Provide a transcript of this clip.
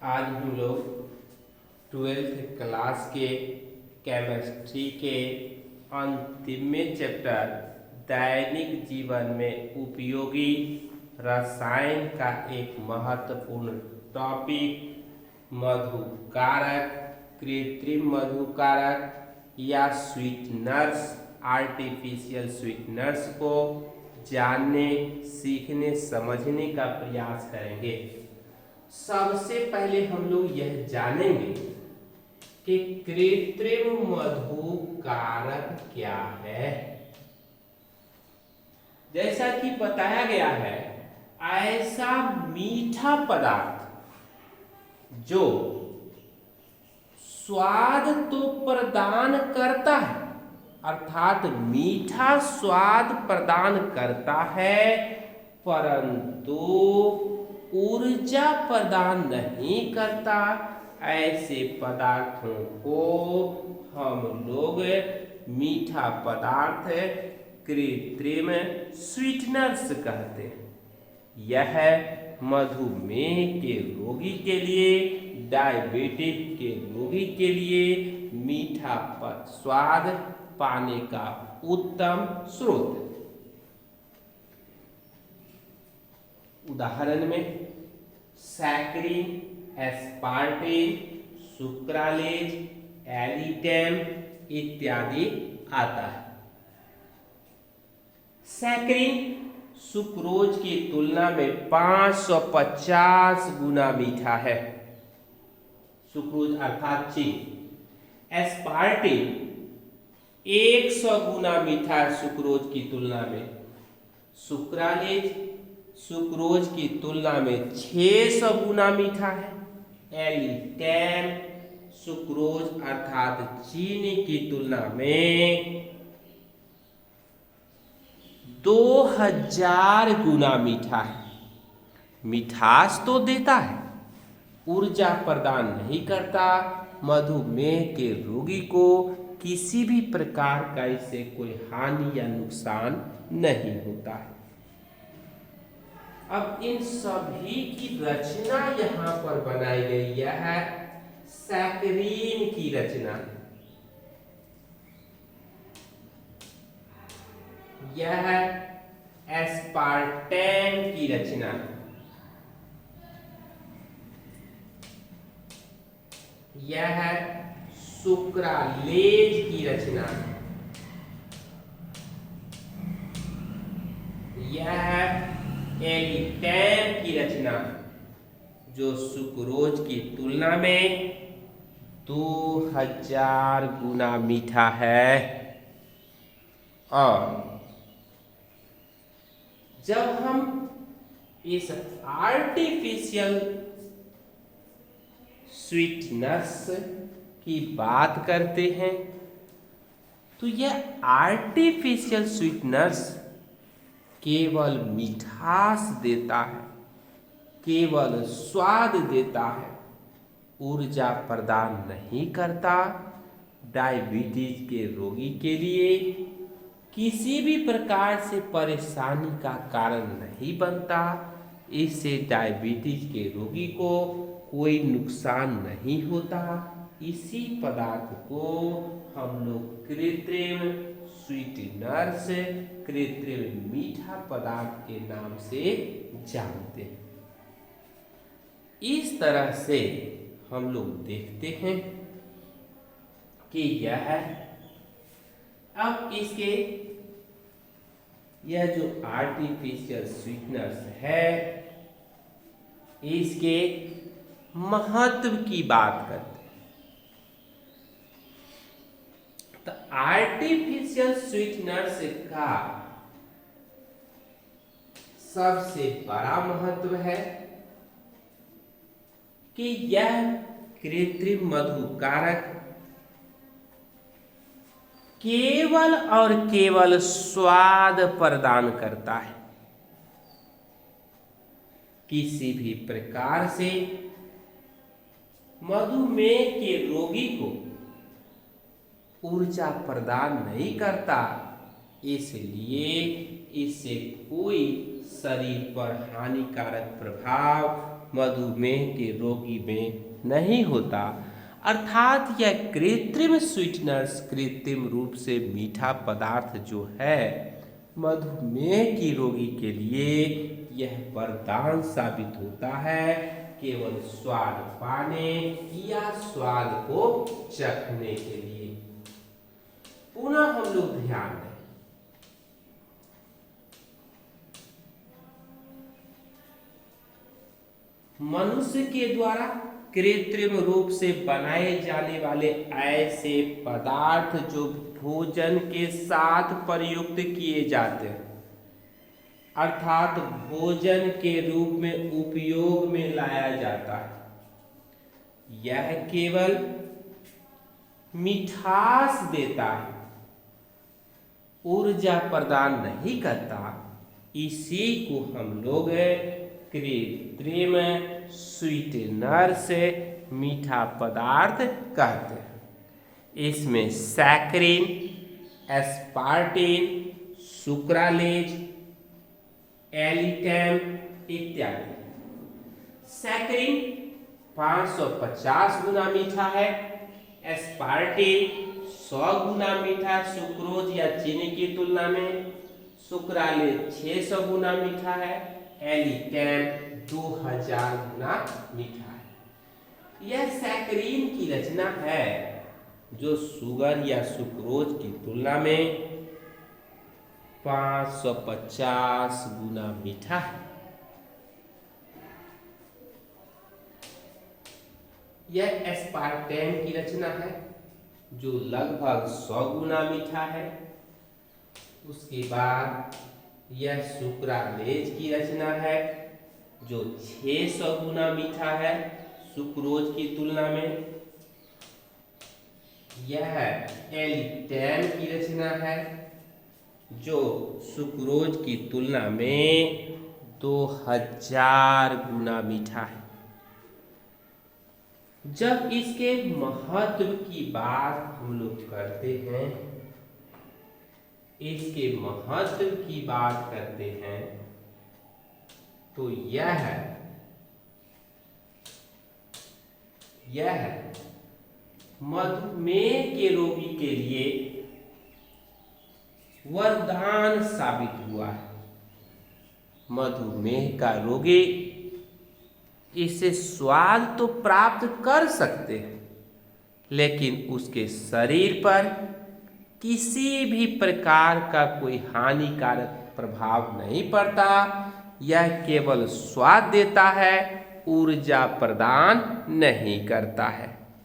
आज हम लोग 12th क्लास के केमिस्ट्री के अंतिम चैप्टर दैनिक जीवन में उपयोगी रसायन का एक महत्वपूर्ण टॉपिक मधुकारक, कृत्रिम मधुकारक या स्वीटनर्स, आर्टिफिशियल स्वीटनर्स को जानने, सीखने, समझने का प्रयास करेंगे। सबसे पहले हम लोग यह जानेंगे कि कृत्रिम मधुकारक क्या है। जैसा कि बताया गया है, ऐसा मीठा पदार्थ जो स्वाद तो प्रदान करता है, अर्थात मीठा स्वाद प्रदान करता है, परंतु ऊर्जा प्रदान नहीं करता। ऐसे पदार्थों को हम लोग मीठा पदार्थ कृत्रिम स्वीटनर्स कहते हैं। यह मधुमेह के रोगी के लिए, डायबिटीज के रोगी के लिए मीठा स्वाद पाने का उत्तम स्रोत है। उदाहरण में सैकरीन, एस्पार्टेन, सुक्रालेज, एलिटेम इत्यादि आता है। सैकरीन सुक्रोज की तुलना में 550 गुना मीठा है। सुक्रोज अर्थात चीनी। एस्पार्टेन 100 गुना मीठा है सुक्रोज की तुलना में। सुक्रालेज सुक्रोज की तुलना में 600 गुना मीठा है। एलिटेम सुक्रोज अर्थात चीनी की तुलना में 2000 गुना मीठा है। मिठास तो देता है, ऊर्जा प्रदान नहीं करता। मधुमेह के रोगी को किसी भी प्रकार का इससे कोई हानि या नुकसान नहीं होता है। अब इन सभी की रचना यहाँ पर बनाई गई है सैकरीन की रचना। यह एस्पार्टेम की रचना, यह सुक्रालेज की रचना, यह एलिटेम की रचना, जो सुक्रोज की तुलना में 2000 गुना मीठा है। और जब हम इस आर्टिफिशियल स्वीटनर्स की बात करते हैं तो यह आर्टिफिशियल स्वीटनर्स केवल मिठास देता है, केवल स्वाद देता है, ऊर्जा प्रदान नहीं करता। डायबिटीज के रोगी के लिए किसी भी प्रकार से परेशानी का कारण नहीं बनता। इससे डायबिटीज के रोगी को कोई नुकसान नहीं होता। इसी पदार्थ को हम लोग कृत्रिम स्वीटनर्स, कृत्रिम मीठा पदार्थ के नाम से जानते हैं। इस तरह से हम लोग देखते हैं कि यह अब इसके यह जो आर्टिफिशियल स्वीटनर्स है, इसके महत्व की बात करते हैं। तो आर्टिफिशियल स्वीटनर्स का सबसे बड़ा महत्व है कि यह कृत्रिम मधुकारक केवल और केवल स्वाद प्रदान करता है। किसी भी प्रकार से मधुमेह के रोगी को ऊर्जा प्रदान नहीं करता, इसलिए इससे कोई शरीर पर हानिकारक प्रभाव मधुमेह के रोगी में नहीं होता। अर्थात यह कृत्रिम स्वीटनर्स, कृत्रिम रूप से मीठा पदार्थ जो है मधुमेह की रोगी के लिए यह वरदान साबित होता है, केवल स्वाद पाने या स्वाद को चखने के लिए। पुनः हम लोग ध्यान दें, मनुष्य के द्वारा कृत्रिम रूप से बनाए जाने वाले ऐसे पदार्थ जो भोजन के साथ प्रयुक्त किए जाते हैं, अर्थात भोजन के रूप में उपयोग में लाया जाता है, यह केवल मिठास देता है, ऊर्जा प्रदान नहीं करता। इसी को हम लोग कृत्रिम स्वीटनर से मीठा पदार्थ कहते हैं। इसमें सैकरिन, एस्पार्टिन, सुक्रालेज, एलिटम इत्यादि। सैकरिन 550 गुना मीठा है, एस्पार्टिन 100 गुना मीठा सुक्रोज या चीनी की तुलना में, सुक्रालेज 600 गुना मीठा है, एलिटम 2000 गुना मीठा है। यह सैकरीन की रचना है जो शुगर या सुक्रोज की तुलना में 550 गुना मीठा है। यह एस्पार्टेम की रचना है जो लगभग 100 गुना मीठा है। उसके बाद यह सुक्रालेज की रचना है जो 600 गुना मीठा है सुक्रोज की तुलना में। यह एलिटम की रचना है जो सुक्रोज की तुलना में 2000 गुना मीठा है। जब इसके महत्व की बात हम लोग करते हैं, इसके महत्व की बात करते हैं, तो यह मधुमेह के रोगी के लिए वरदान साबित हुआ है। मधुमेह का रोगी इससे स्वाद तो प्राप्त कर सकते हैं, लेकिन उसके शरीर पर किसी भी प्रकार का कोई हानिकारक प्रभाव नहीं पड़ता। यह केवल स्वाद देता है, ऊर्जा प्रदान नहीं करता है।